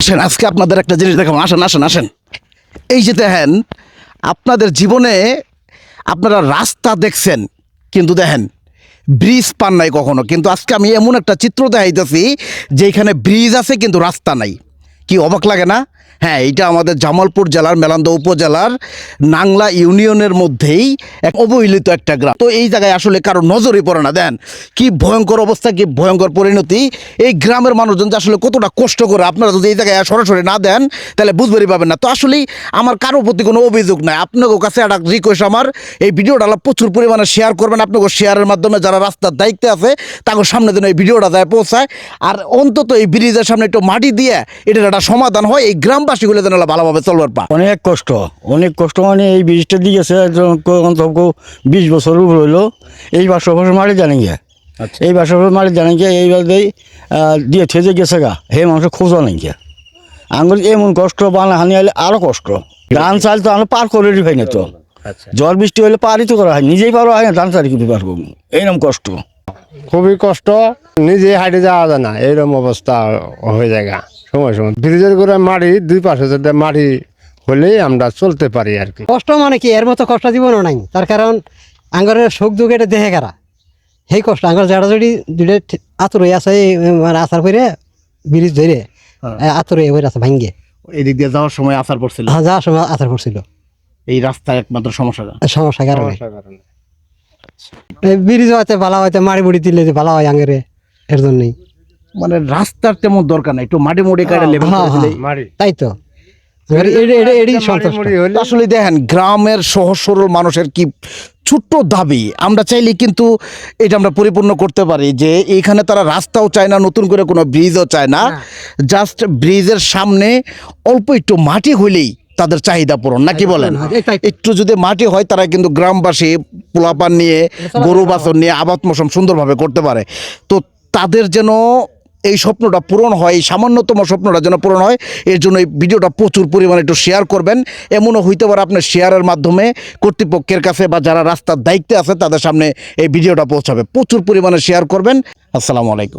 আসেন আজকে আপনাদের একটা জিনিস দেখাবো। আসেন আসেন আসেন, এই যে দেখেন, আপনাদের জীবনে আপনারা রাস্তা দেখছেন কিন্তু দেখেন ব্রিজ পান নাই কখনো, কিন্তু আজকে আমি এমন একটা চিত্র দেখাইতেছি যেখানে ব্রিজ আছে কিন্তু রাস্তা নাই। কি অবাক লাগে না? হ্যাঁ, এটা আমাদের জামালপুর জেলার মেলান্দহ উপজেলার নাংলা ইউনিয়নের মধ্যেই এক অবহেলিত একটা গ্রাম। তো এই জায়গায় আসলে কারো নজরই পড়ে না। দেন কি ভয়ঙ্কর অবস্থা, কি ভয়ঙ্কর পরিণতি। এই গ্রামের মানুষজন যে আসলে কতটা কষ্ট করে, আপনারা যদি এই জায়গায় সরাসরি না দেন তাহলে বুঝবেই পাবেন না। তো আসলেই আমার কারোর প্রতি কোনো অভিযোগ নাই, আপনাদের কাছে একটা রিকোয়েস্ট আমার, এই ভিডিওটা প্রচুর পরিমাণে শেয়ার করবেন। আপনাকে শেয়ারের মাধ্যমে যারা রাস্তার দায়িত্বে আছে তাকে সামনে যেন এই ভিডিওটা যায় পৌঁছায়, আর অন্তত এই ব্রিজের সামনে একটু মাটি দিয়ে এটার একটা সমাধান হয়, এই গ্রামবাসীগুলো যেন ভালোভাবে চলবার পা। অনেক কষ্ট মানে এই ব্রিজটা দিয়েছে 20 বছরের উপর হইলো। এই 500 বছর মারি জানে গিয়া, এই 500 বছর মারি জানে গিয়া, এইবার দিয়ে থেজে গেছে গা, হে মানুষ খোঁজা নাই গিয়া। আঙুল এমন কষ্ট, বানা হানি হলে আরো কষ্ট। ধান চাল তো আমরা পার করে দিই না, তো ঝড় বৃষ্টি হলে পারই তো করা হয়, নিজেই পারো হয় না, ধান চাল কিন্তু পারবো, এইরকম কষ্ট। খুবই কষ্ট, নিজে হাইটে যাওয়া যায় না, এইরকম অবস্থা হয়ে যায় সময় সময়। ব্রিজের করে মাটি দুই পাশে যাতে মাটি হলেই আমরা চলতে পারি আর কি। কষ্ট মানে কি, এর মতো কষ্ট জীবনও নাই। তার কারণ আঙ্গরের সুখ দুঃখ এটা দেখে কারা, সেই কষ্ট আঙ্গর যারা যদি দুটো আতর হয়ে আছে, আচার করে ব্রিজ ধরে আতর হয়ে আছে ভাঙ্গে, এদিক দিয়ে যাওয়ার সময় আসার পড়ছিল, যাওয়ার সময় আচার পড়ছিল। এই রাস্তায় একমাত্র সমস্যাটা সমস্যার কারণে ব্রিজ হয়তো ভালো, হয়তো মাড়ি মুড়ি দিলে যে ভালো হয় আঙ্গরে, এর জন্যই। মানে রাস্তার তেমন দরকার নাই, একটু মাটি মুড়ি কাটা লেভেল করে দিলেই। তাই তো আসলে দেখেন গ্রামের সহজ সরল মানুষের কি ছোট্ট দাবি, আমরা চাইলে কিন্তু এটা আমরা পরিপূর্ণ করতে পারি। যে এখানে তারা রাস্তাও চায় না, নতুন করে কোনো ব্রিজও চায় না, জাস্ট ব্রিজের সামনে অল্প একটু মাটি হইলেই তাদের চাহিদা পূরণ, নাকি বলেন? একটু যদি মাটি হয় তারা কিন্তু গ্রামবাসী পোলাপান নিয়ে, গরু বাছর নিয়ে আবাদ মৌসুম সুন্দরভাবে করতে পারে। তো তাদের যেন এই স্বপ্নটা পূরণ হয়, এই সামান্যতম স্বপ্নটা যেন পূরণ হয়, এর জন্য এই ভিডিওটা প্রচুর পরিমাণে একটু শেয়ার করবেন। এমনও হইতে পারে আপনার শেয়ারের মাধ্যমে কর্তৃপক্ষের কাছে বা যারা রাস্তার দায়িত্বে আছে তাদের সামনে এই ভিডিওটা পৌঁছাবে। প্রচুর পরিমাণে শেয়ার করবেন। আসসালামু আলাইকুম।